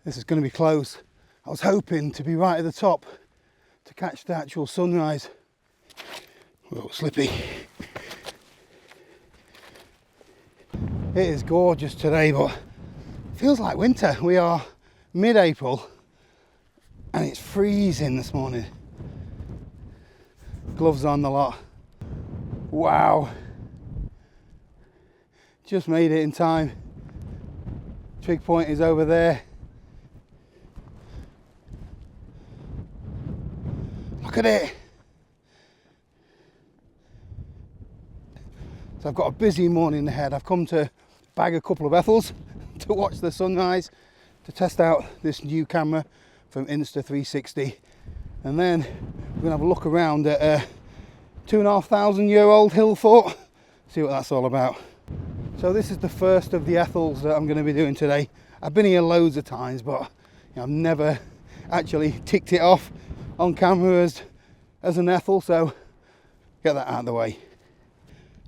This is going to be close. I was hoping to be right at the top to catch the actual sunrise. Whoa, slippy. It is gorgeous today, but it feels like winter. We are mid-April and it's freezing this morning. Gloves on the lot. Wow. Just made it in time. Trig point is over there. Look at it. So I've got a busy morning ahead. I've come to bag a couple of Ethels to watch the sunrise, to test out this new camera from Insta360, and then we're gonna have a look around at a 2,500-year-old hill fort, see what that's all about. So this is the first of the Ethels that I'm going to be doing today. I've been here loads of times, but I've never actually ticked it off on camera as an Ethel, so get that out of the way.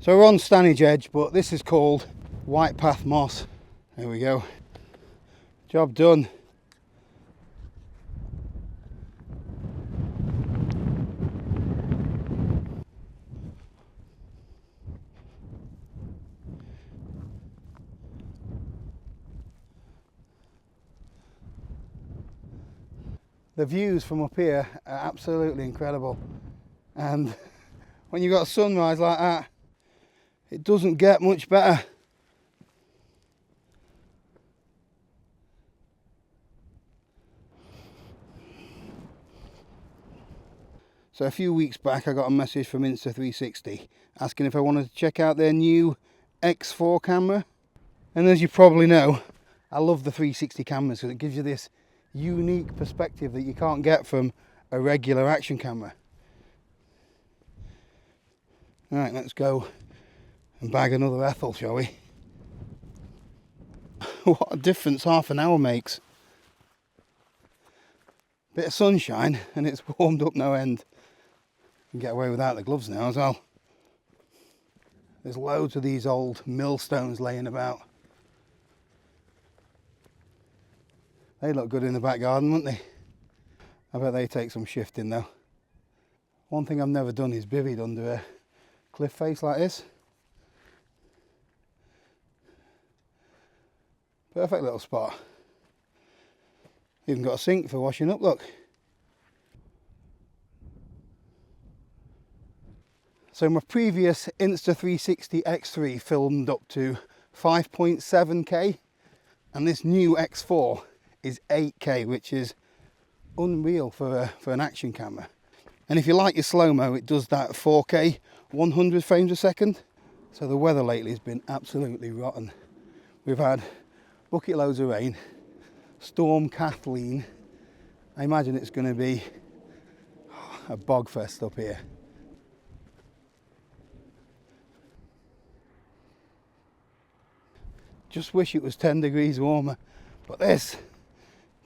So we're on Stanage Edge, but this is called White Path Moss. There we go. Job done. The views from up here are absolutely incredible, and when you've got a sunrise like that, it doesn't get much better. So a few weeks back I got a message from Insta360 asking if I wanted to check out their new X4 camera, and as you probably know, I love the 360 cameras because it gives you this unique perspective that you can't get from a regular action camera. Right, let's go and bag another Ethel, shall we? What a difference half an hour makes. Bit of sunshine and it's warmed up no end. You can get away without the gloves now as well. There's loads of these old millstones laying about. They look good in the back garden, wouldn't they? I bet they take some shifting though. One thing I've never done is bivvied under a cliff face like this. Perfect little spot. Even got a sink for washing up, look. So my previous Insta360 X4 filmed up to 5.7K, and this new X4 is 8K, which is unreal for an action camera. And if you like your slow-mo, it does that 4K 100 frames a second. So the weather lately has been absolutely rotten. We've had bucket loads of rain, Storm Kathleen. I imagine it's going to be a bog fest up here. Just wish it was 10 degrees warmer, but this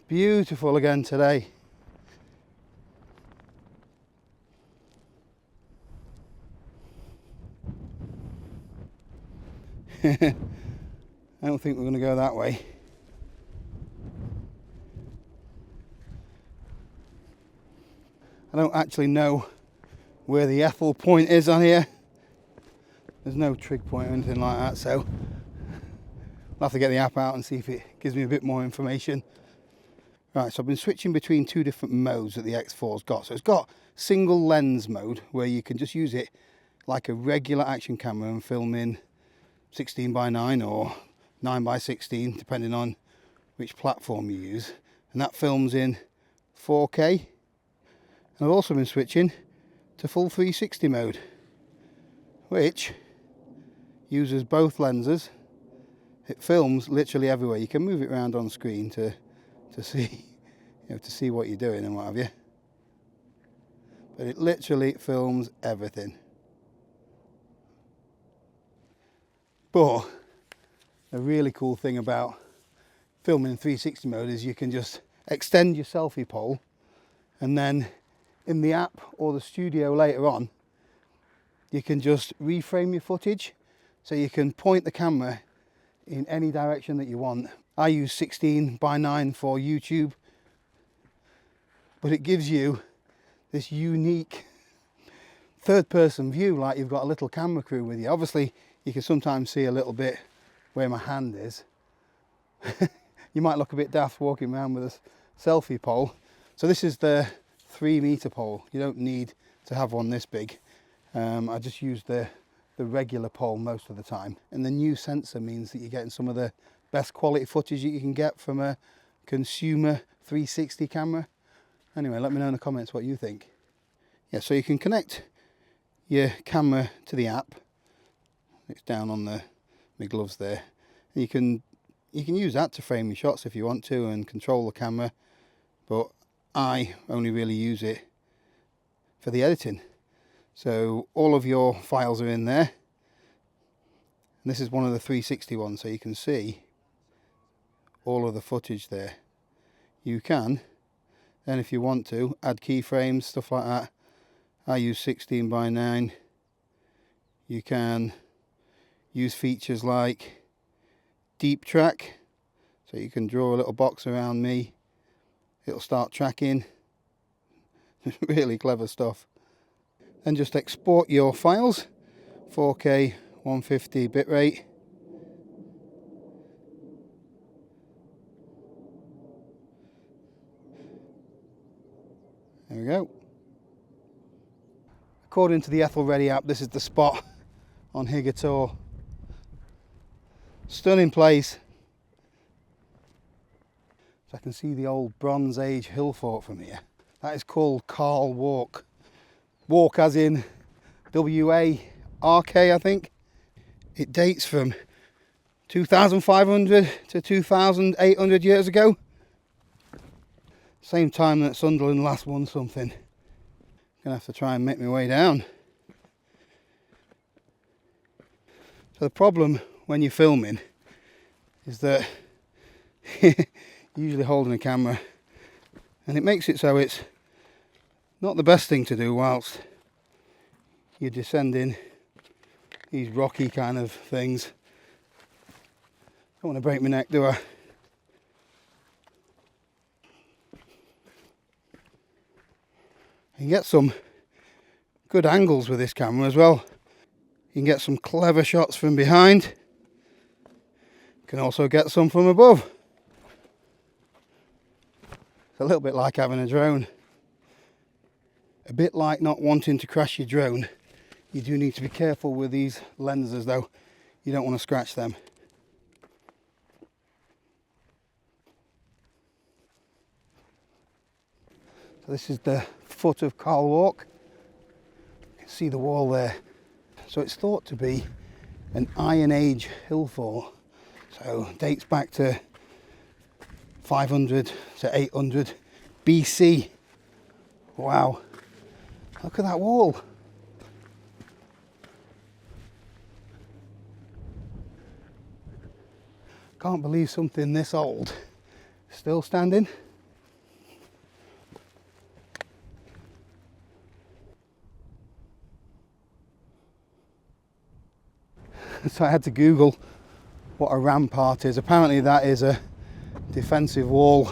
beautiful again today. I don't think we're going to go that way. I don't actually know where the Ethel point is on here. There's no trig point or anything like that, so I'll have to get the app out and see if it gives me a bit more information. Right, so I've been switching between two different modes that the X4's got. So it's got single lens mode, where you can just use it like a regular action camera and film in 16:9 or 9:16, depending on which platform you use. And that films in 4K. And I've also been switching to full 360 mode, which uses both lenses. It films literally everywhere. You can move it around on screen to see, to see what you're doing and what have you. But it literally films everything. But a really cool thing about filming in 360 mode is you can just extend your selfie pole, and then in the app or the studio later on, you can just reframe your footage, so you can point the camera in any direction that you want I use 16:9 for YouTube, but it gives you this unique third person view, like you've got a little camera crew with you. Obviously you can sometimes see a little bit where my hand is. You might look a bit daft walking around with a selfie pole. So this is the 3-meter pole. You don't need to have one this big. I just use the regular pole most of the time. And the new sensor means that you're getting some of the best quality footage that you can get from a consumer 360 camera. Anyway, let me know in the comments what you think. Yeah, so you can connect your camera to the app. It's down on my gloves there. And you can use that to frame your shots if you want to and control the camera, but I only really use it for the editing. So all of your files are in there. And this is one of the 360 ones, so you can see all of the footage there. You can, then if you want to, add keyframes, stuff like that. I use 16:9. You can use features like deep track, so you can draw a little box around me, it'll start tracking. Really clever stuff. Then just export your files, 4K 150 bitrate. There we go. According to the Ethelready app, this is the spot on Higator. Stunning place. So I can see the old Bronze Age hill fort from here. That is called Carl Walk. Walk as in W-A-R-K, I think. It dates from 2,500 to 2,800 years ago. Same time that Sunderland last won something. Gonna have to try and make my way down. So the problem when you're filming is that you're usually holding a camera, and it makes it so it's not the best thing to do whilst you're descending these rocky kind of things. Don't want to break my neck, do I? You can get some good angles with this camera as well. You can get some clever shots from behind. You can also get some from above. It's a little bit like having a drone. A bit like not wanting to crash your drone. You do need to be careful with these lenses though. You don't want to scratch them. So this is the foot of Carl Walk. You can see the wall there. So it's thought to be an Iron Age hill fort. So dates back to 500 to 800 BC. Wow, look at that wall. Can't believe something this old is still standing. So I had to Google what a rampart is. Apparently that is a defensive wall.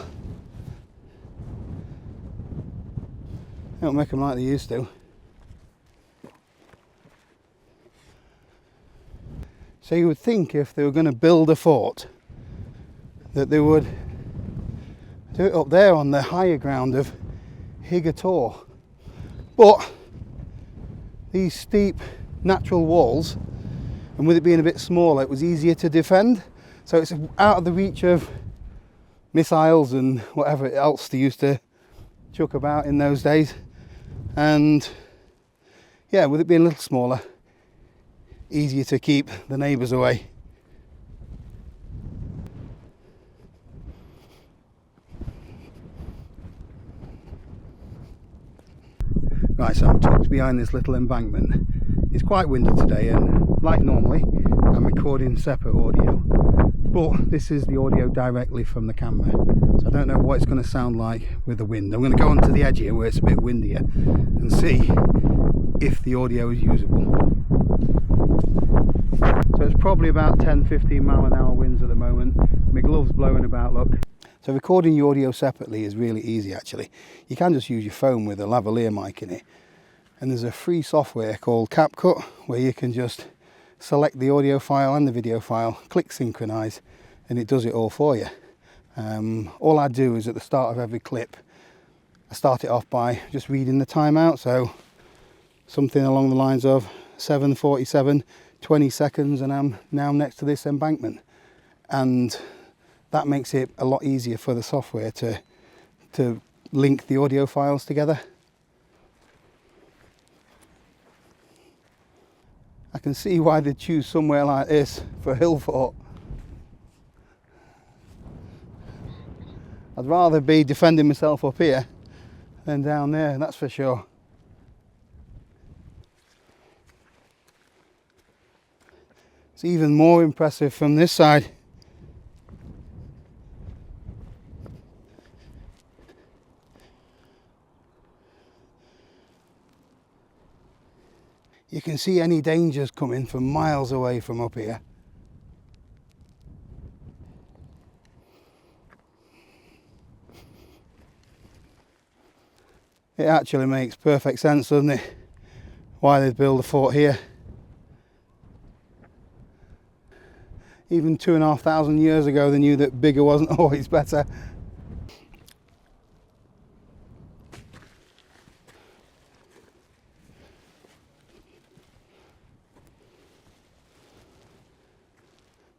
They don't make them like they used to. So you would think if they were going to build a fort that they would do it up there on the higher ground of Higator. But these steep natural walls, and with it being a bit smaller, it was easier to defend. So it's out of the reach of missiles and whatever else they used to chuck about in those days. And yeah, with it being a little smaller, easier to keep the neighbours away. Right, so I'm tucked behind this little embankment. It's quite windy today, and like normally I'm recording separate audio, but this is the audio directly from the camera, so I don't know what it's going to sound like with the wind. I'm going to go onto the edge here where it's a bit windier and see if the audio is usable. So it's probably about 10-15 mile an hour winds at the moment, My glove's blowing about, look. So recording your audio separately is really easy actually. You can just use your phone with a lavalier mic in it. And there's a free software called CapCut where you can just select the audio file and the video file, click synchronize, and it does it all for you. All I do is at the start of every clip, I start it off by just reading the timeout. So something along the lines of 7:47, 20 seconds, and I'm now next to this embankment. And that makes it a lot easier for the software to link the audio files together. I can see why they choose somewhere like this for hill fort. I'd rather be defending myself up here than down there, that's for sure. It's even more impressive from this side. You can see any dangers coming from miles away from up here. It actually makes perfect sense, doesn't it? Why they'd build a fort here. Even 2,500 years ago they knew that bigger wasn't always better.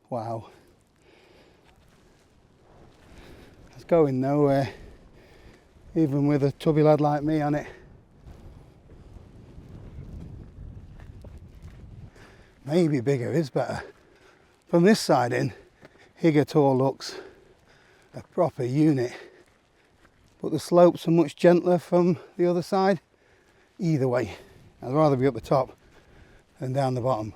Wow. It's going nowhere, even with a tubby lad like me on it. Maybe bigger is better. From this side in, Higator looks a proper unit, but the slopes are much gentler from the other side. Either way, I'd rather be up the top than down the bottom.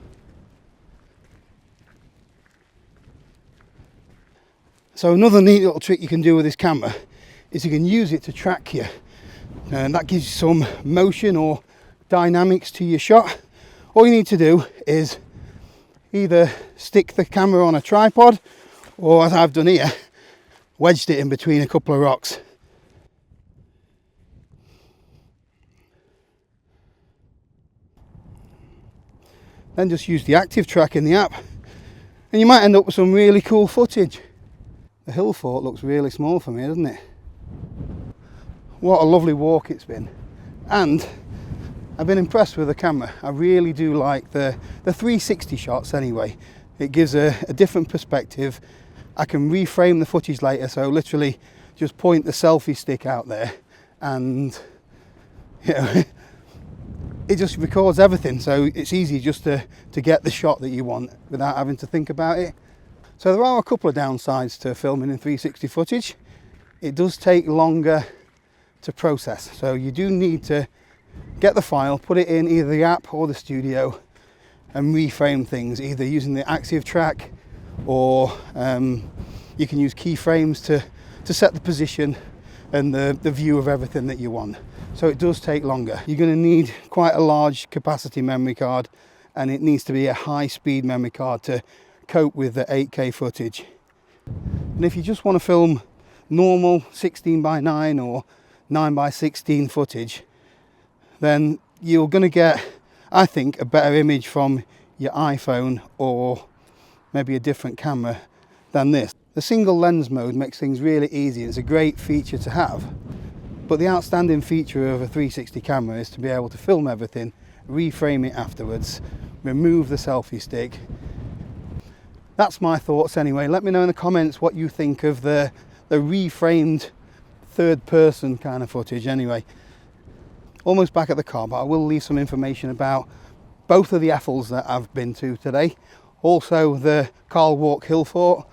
So another neat little trick you can do with this camera is you can use it to track you, and that gives you some motion or dynamics to your shot. All you need to do is either stick the camera on a tripod, or as I've done here, wedged it in between a couple of rocks. Then just use the active track in the app and you might end up with some really cool footage. The hill fort looks really small for me, doesn't it? What a lovely walk it's been, and I've been impressed with the camera. I really do like the 360 shots anyway. It gives a different perspective. I can reframe the footage later, so literally just point the selfie stick out there and you know, it just records everything, so it's easy just to get the shot that you want without having to think about it. So there are a couple of downsides to filming in 360 footage. It does take longer to process, so you do need to get the file, put it in either the app or the studio and reframe things, either using the active track or you can use keyframes to set the position and the view of everything that you want. So it does take longer. You're going to need quite a large capacity memory card, and it needs to be a high speed memory card to cope with the 8K footage. And if you just want to film normal 16:9 or 9:16 footage, then you're going to get, I think, a better image from your iPhone or maybe a different camera than this. The single lens mode makes things really easy. It's a great feature to have, but the outstanding feature of a 360 camera is to be able to film everything, reframe it afterwards, remove the selfie stick. That's my thoughts anyway. Let me know in the comments what you think of the reframed third person kind of footage anyway. Almost back at the car, but I will leave some information about both of the Ethels that I've been to today. Also the Carl Walk Hill Fort,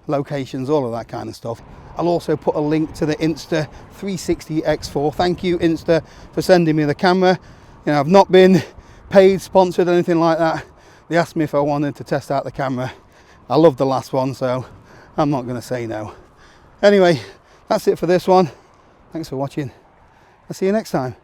locations, all of that kind of stuff. I'll also put a link to the Insta360 X4. Thank you Insta for sending me the camera. You know, I've not been paid, sponsored, anything like that. They asked me if I wanted to test out the camera. I loved the last one, so I'm not going to say no. Anyway, that's it for this one. Thanks for watching. I'll see you next time.